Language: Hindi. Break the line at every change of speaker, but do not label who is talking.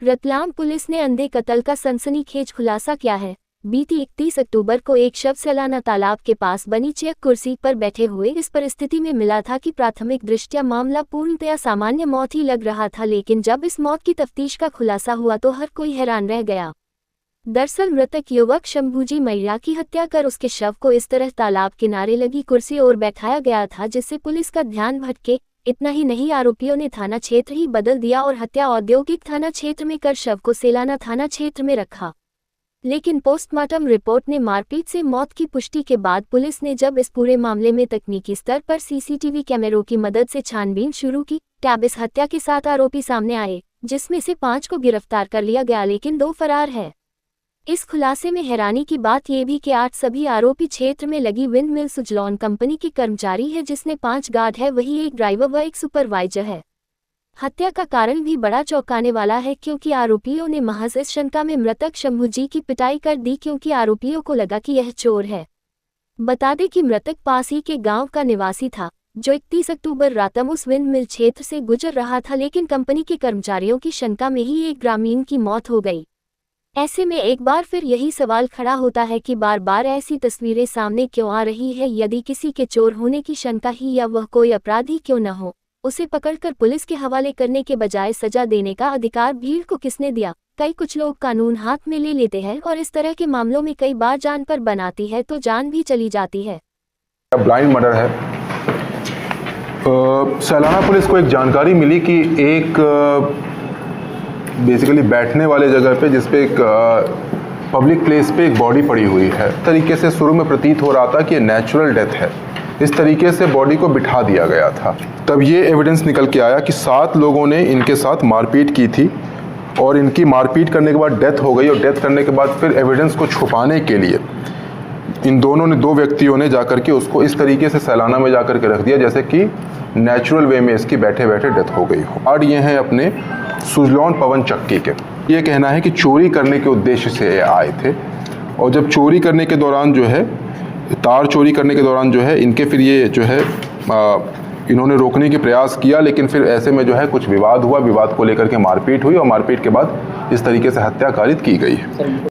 रतलाम पुलिस ने अंधे कत्ल का सनसनीखेज खुलासा किया है। बीती 31 अक्टूबर को एक शव सैलाना तालाब के पास बनी चेक कुर्सी पर बैठे हुए इस परिस्थिति में मिला था कि प्राथमिक दृष्टया मामला पूर्णतया सामान्य मौत ही लग रहा था, लेकिन जब इस मौत की तफ्तीश का खुलासा हुआ तो हर कोई हैरान रह गया। दरअसल मृतक युवक शंभूजी मैया की हत्या कर उसके शव को इस तरह तालाब किनारे लगी कुर्सी और बैठाया गया था जिससे पुलिस का ध्यान भटके। इतना ही नहीं, आरोपियों ने थाना क्षेत्र ही बदल दिया और हत्या औद्योगिक थाना क्षेत्र में कर शव को सैलाना थाना क्षेत्र में रखा। लेकिन पोस्टमार्टम रिपोर्ट ने मारपीट से मौत की पुष्टि के बाद पुलिस ने जब इस पूरे मामले में तकनीकी स्तर पर सीसीटीवी कैमरों की मदद से छानबीन शुरू की, तब इस हत्या के 7 आरोपी सामने आए, जिसमें से 5 को गिरफ्तार कर लिया गया लेकिन 2 फरार है। इस खुलासे में हैरानी की बात यह भी कि 8 सभी आरोपी क्षेत्र में लगी विंड मिल सुजलॉन कंपनी के कर्मचारी है, जिसमें 5 गार्ड है, वही एक ड्राइवर व एक सुपरवाइजर है। हत्या का कारण भी बड़ा चौंकाने वाला है क्योंकि आरोपियों ने महज इस शंका में मृतक शंभूजी की पिटाई कर दी क्योंकि आरोपियों को लगा कि यह चोर है। बता दें कि मृतक पास ही के गांव का निवासी था, जो 31 अक्टूबर रातम उस विंड मिल क्षेत्र से गुजर रहा था, लेकिन कंपनी के कर्मचारियों की शंका में ही एक ग्रामीण की मौत हो गई। ऐसे में एक बार फिर यही सवाल खड़ा होता है कि बार बार ऐसी तस्वीरें सामने क्यों आ रही है। यदि किसी के चोर होने की शंका ही या वह कोई अपराधी क्यों न हो, उसे पकड़कर पुलिस के हवाले करने के बजाय सजा देने का अधिकार भीड़ को किसने दिया? कुछ लोग कानून हाथ में ले लेते हैं और इस तरह के मामलों में कई बार जान पर बनाती है तो जान भी चली जाती है।
ब्लाइंड मर्डर है। सैलाना पुलिस को एक जानकारी मिली कि एक बेसिकली बैठने वाले जगह पे जिसपे एक पब्लिक प्लेस पे एक बॉडी पड़ी हुई है। इस तरीके से शुरू में प्रतीत हो रहा था कि ये नेचुरल डेथ है, इस तरीके से बॉडी को बिठा दिया गया था। तब ये एविडेंस निकल के आया कि 7 लोगों ने इनके साथ मारपीट की थी और इनकी मारपीट करने के बाद डेथ हो गई और डेथ करने के बाद फिर एविडेंस को छुपाने के लिए इन दोनों ने 2 व्यक्तियों ने जाकर के उसको इस तरीके से सैलाना में जाकर के रख दिया जैसे कि नेचुरल वे में इसकी बैठे बैठे डेथ हो गई हो। और ये हैं अपने सुजलॉन पवन चक्की के। ये कहना है कि चोरी करने के उद्देश्य से आए थे और जब चोरी करने के दौरान जो है तार चोरी करने के दौरान जो है इनके फिर ये जो है इन्होंने रोकने की प्रयास किया, लेकिन फिर ऐसे में जो है कुछ विवाद हुआ, विवाद को लेकर के मारपीट हुई और मारपीट के बाद इस तरीके से हत्या कारित की गई है।